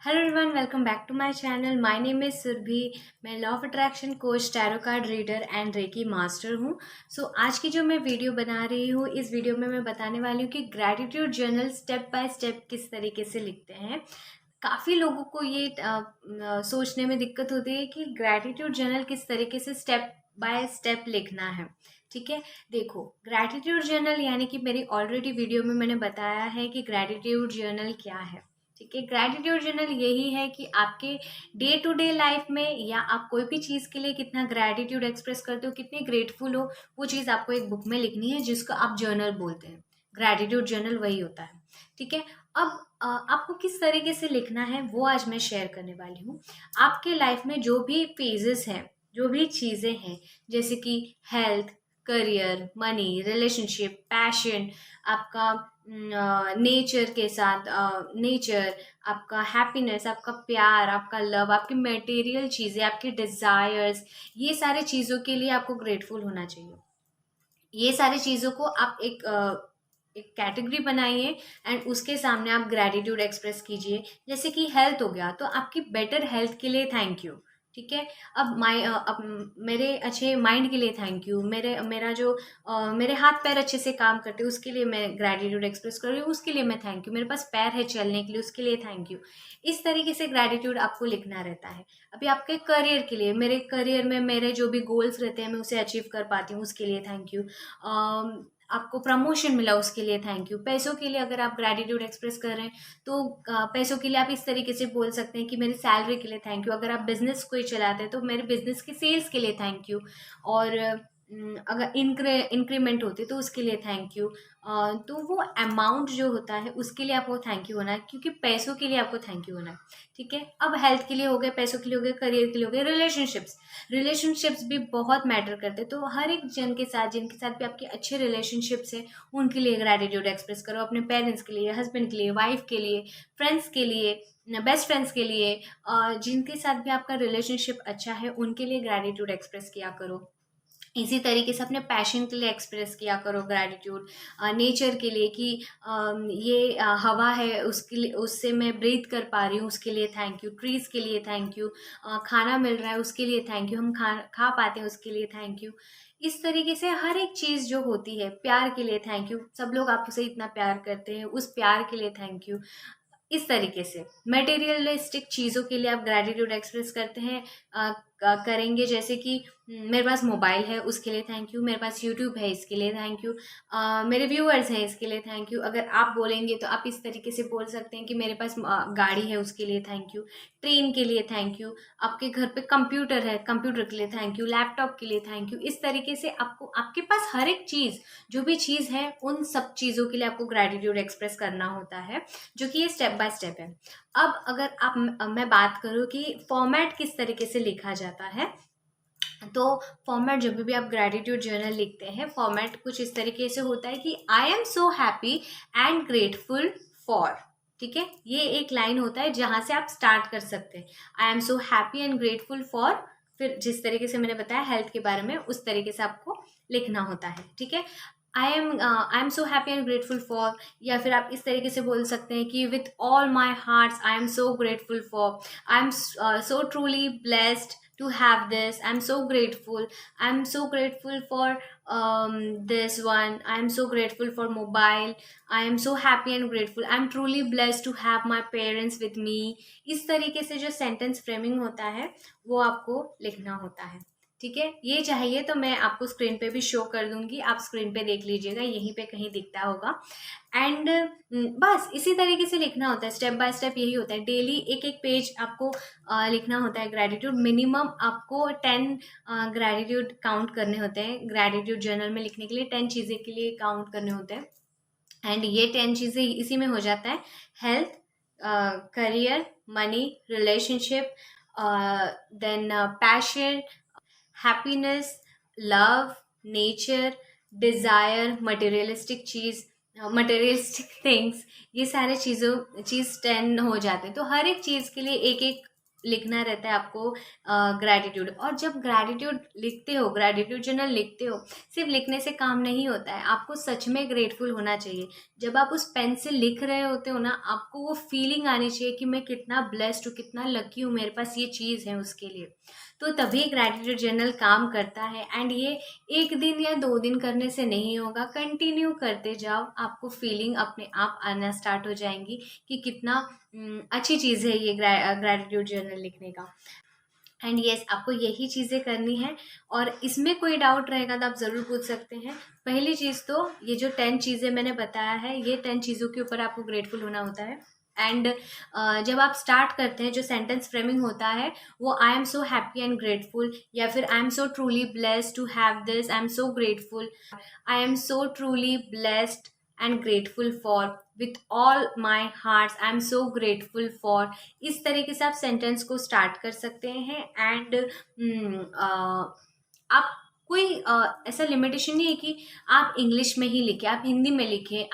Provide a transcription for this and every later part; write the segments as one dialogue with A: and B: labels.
A: Hello everyone, welcome back to my channel. My name is Surabhi. मैं law of attraction coach, tarot card reader and reiki master हूँ। आज की जो मैं video बना रही हूँ, इस वीडियो में मैं बताने वाली हूँ कि gratitude journal step by step किस तरीके से लिखते हैं। काफ़ी लोगों को ये सोचने में दिक्कत होती है कि ग्रैटिट्यूड जर्नल किस तरीके से स्टेप बाय स्टेप लिखना है। ठीक है, देखो, ग्रैटिट्यूड जर्नल यानी कि मेरी ऑलरेडी वीडियो में मैंने बताया है कि ग्रैटिट्यूड जर्नल क्या है। ठीक है, ग्रैटिट्यूड जर्नल यही है कि आपके डे टू डे लाइफ में या आप कोई भी चीज़ के लिए कितना ग्रैटिट्यूड एक्सप्रेस करते हो, कितने ग्रेटफुल हो, वो चीज़ आपको एक बुक में लिखनी है जिसको आप जर्नल बोलते हैं। ग्रैटिट्यूड जर्नल वही होता है। ठीक है, अब आपको किस तरीके से लिखना है वो आज मैं शेयर करने वाली हूँ। आपके लाइफ में जो भी फेजेस हैं, जो भी चीज़ें हैं, जैसे कि health, career, money, relationship, passion, आपका नेचर के साथ नेचर, आपका हैप्पीनेस, आपका प्यार, आपका लव, आपकी मटेरियल चीज़ें, आपकी डिज़ायर्स, ये सारे चीज़ों के लिए आपको ग्रेटफुल होना चाहिए। ये सारी चीज़ों को आप एक कैटेगरी बनाइए एंड उसके सामने आप ग्रैटिट्यूड एक्सप्रेस कीजिए। जैसे कि हेल्थ हो गया तो आपकी बेटर हेल्थ के लिए थैंक यू। ठीक है, अब मेरे अच्छे माइंड के लिए थैंक यू, मेरा जो मेरे हाथ पैर अच्छे से काम करते हैं उसके लिए मैं ग्रैटिट्यूड एक्सप्रेस कर रही हूँ, उसके लिए मैं थैंक यू, मेरे पास पैर है चलने के लिए उसके लिए थैंक यू। इस तरीके से ग्रैटिट्यूड आपको लिखना रहता है। अभी आपके करियर के लिए, मेरे करियर में मेरे जो भी गोल्स रहते हैं मैं उसे अचीव कर पाती हूँ उसके लिए थैंक यू। आपको प्रमोशन मिला उसके लिए थैंक यू। पैसों के लिए अगर आप ग्रैटिट्यूड एक्सप्रेस कर रहे हैं तो पैसों के लिए आप इस तरीके से बोल सकते हैं कि मेरी सैलरी के लिए थैंक यू। अगर आप बिजनेस कोई चलाते हैं तो मेरे बिजनेस के सेल्स के लिए थैंक यू। और अगर इंक्रीमेंट होती है तो उसके लिए थैंक यू। तो वो अमाउंट जो होता है उसके लिए आपको थैंक यू होना है, क्योंकि पैसों के लिए आपको थैंक यू होना है। ठीक है, अब हेल्थ के लिए हो गए, पैसों के लिए हो गए, करियर के लिए हो गए, रिलेशनशिप्स भी बहुत मैटर करते हैं। तो हर एक जन के साथ, जिनके साथ भी आपके अच्छे रिलेशनशिप्स हैं, उनके लिए ग्रैटिट्यूड एक्सप्रेस करो। अपने पेरेंट्स के लिए, हस्बैंड के लिए, वाइफ के लिए, फ्रेंड्स के लिए, बेस्ट फ्रेंड्स के लिए, जिनके साथ भी आपका रिलेशनशिप अच्छा है उनके लिए ग्रैटिट्यूड एक्सप्रेस किया करो। इसी तरीके से अपने पैशन के लिए एक्सप्रेस किया करो ग्रैटिट्यूड। नेचर के लिए कि ये हवा है उसके लिए, उससे मैं ब्रीथ कर पा रही हूँ, उसके लिए थैंक यू। ट्रीज़ के लिए थैंक यू। खाना मिल रहा है उसके लिए थैंक यू, हम खा पाते हैं उसके लिए थैंक यू। इस तरीके से हर एक चीज़ जो होती है, प्यार के लिए थैंक यू, सब लोग आपसे इतना प्यार करते हैं, उस प्यार के लिए थैंक यू। इस तरीके से मटेरियलिस्टिक चीज़ों के लिए आप ग्रैटिट्यूड एक्सप्रेस करते हैं, करेंगे। जैसे कि मेरे पास मोबाइल है उसके लिए थैंक यू, मेरे पास यूट्यूब है इसके लिए थैंक यू, मेरे व्यूअर्स हैं इसके लिए थैंक यू। अगर आप बोलेंगे तो आप इस तरीके से बोल सकते हैं कि मेरे पास गाड़ी है उसके लिए थैंक यू, ट्रेन के लिए थैंक यू, आपके घर पे कंप्यूटर है, कंप्यूटर के लिए थैंक यू, लैपटॉप के लिए थैंक यू। इस तरीके से आपको आपके पास हर एक चीज़, जो भी चीज़ है, उन सब चीज़ों के लिए आपको ग्रैटिट्यूड एक्सप्रेस करना होता है, जो कि ये स्टेप बाय स्टेप है। अब अगर मैं बात करूँ कि फॉर्मेट किस तरीके से लिखा जाता है, तो फॉर्मेट जब भी आप ग्रैटिट्यूड जर्नल लिखते हैं, फॉर्मेट कुछ इस तरीके से होता है कि आई am so happy and grateful for. ठीक है, ये एक लाइन होता है जहां से आप स्टार्ट कर सकते हैं। आई am so happy and grateful for, फिर जिस तरीके से मैंने बताया हेल्थ के बारे में, उस तरीके से आपको लिखना होता है। ठीक है, आई am so happy and grateful for, या फिर आप इस तरीके से बोल सकते हैं कि with all my hearts I am so grateful for, I am so truly blessed to have this, I'm so grateful, I'm so grateful for this one, I'm so grateful for mobile, I am so happy and grateful, I'm truly blessed to have my parents with me। इस तरीके से जो sentence framing होता है वो आपको लिखना होता है। ठीक है, ये चाहिए तो मैं आपको स्क्रीन पे भी शो कर दूंगी, आप स्क्रीन पे देख लीजिएगा, यहीं पे कहीं दिखता होगा। एंड बस इसी तरीके से लिखना होता है, स्टेप बाय स्टेप यही होता है। डेली एक एक पेज आपको लिखना होता है ग्रैटिट्यूड। मिनिमम आपको 10 ग्रैटिट्यूड काउंट करने होते हैं। ग्रैटिट्यूड जर्नल में लिखने के लिए 10 चीज़ें के लिए काउंट करने होते हैं, एंड ये 10 चीज़ें इसी में हो जाता है। Health, career, money, relationship, then passion, happiness, love, nature, desire, materialistic things, ये सारे चीज़ 10 हो जाते हैं। तो हर एक चीज़ के लिए एक एक लिखना रहता है आपको ग्रैटिट्यूड। और जब ग्रैटिट्यूड लिखते हो, ग्रैटिट्यूड जर्नल लिखते हो, सिर्फ लिखने से काम नहीं होता है, आपको सच में ग्रेटफुल होना चाहिए। जब आप उस पेन से लिख रहे होते हो ना, आपको वो फीलिंग आनी चाहिए कि मैं कितना ब्लेस्ड हूँ, कितना लकी हूँ, मेरे पास ये चीज़ है उसके लिए। तो तभी ग्रैटिट्यूड जर्नल काम करता है। एंड ये एक दिन या 2 दिन करने से नहीं होगा, कंटिन्यू करते जाओ, आपको फीलिंग अपने आप आना स्टार्ट हो जाएंगी कि कितना अच्छी चीज़ है ये ग्रैटिट्यूड जर्नल लिखने का। एंड यस, आपको यही चीज़ें करनी है। और इसमें कोई डाउट रहेगा तो आप ज़रूर पूछ सकते हैं। पहली चीज़ तो ये जो 10 चीज़ें मैंने बताया है, ये 10 चीज़ों के ऊपर आपको ग्रेटफुल होना होता है। एंड जब आप स्टार्ट करते हैं, जो सेंटेंस फ्रेमिंग होता है वो I am so happy and grateful, या फिर I am so truly blessed to have this, I am so grateful, I am so truly blessed and grateful for, with all my hearts I am so grateful for। इस तरीके से आप sentence को start कर सकते हैं। And आप कोई ऐसा लिमिटेशन नहीं है कि आप इंग्लिश में ही लिखें, आप हिंदी में लिखें,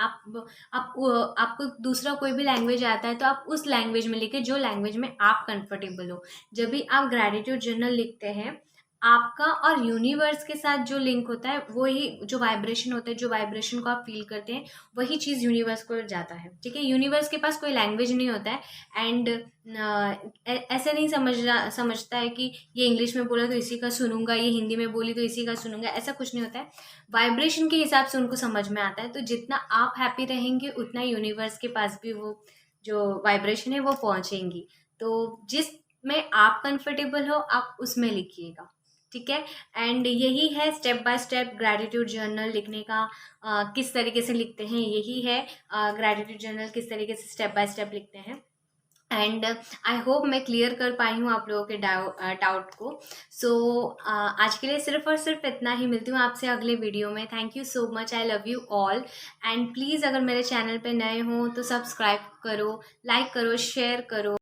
A: आपको दूसरा कोई भी लैंग्वेज आता है तो आप उस लैंग्वेज में लिखें जो लैंग्वेज में आप कंफर्टेबल हो। जब भी आप ग्रैटिट्यूड जर्नल लिखते हैं, आपका और यूनिवर्स के साथ जो लिंक होता है, वही जो वाइब्रेशन होता है, जो वाइब्रेशन को आप फील करते हैं, वही चीज़ यूनिवर्स को जाता है। ठीक है, यूनिवर्स के पास कोई लैंग्वेज नहीं होता है। एंड ऐसे नहीं समझता है कि ये इंग्लिश में बोला तो इसी का सुनूंगा, ये हिंदी में बोली तो इसी का सुनूंगा, ऐसा कुछ नहीं होता है। वाइब्रेशन के हिसाब से उनको समझ में आता है। तो जितना आप हैप्पी रहेंगे, उतना यूनिवर्स के पास भी वो जो वाइब्रेशन है वो पहुंचेंगी। तो जिस में आप कंफर्टेबल हो, आप उसमें लिखिएगा। ठीक है। एंड यही है step by step gratitude journal लिखने का। किस तरीके से लिखते हैं, यही है ग्रैटिट्यूड जर्नल किस तरीके से स्टेप बाय स्टेप लिखते हैं। एंड आई होप मैं क्लियर कर पाई हूँ आप लोगों के डाउट को। सो आज के लिए सिर्फ और सिर्फ इतना ही। मिलती हूँ आपसे अगले वीडियो में। Thank you so much, I love you all. And please अगर मेरे चैनल पे नए हो तो सब्सक्राइब करो, लाइक करो, शेयर करो।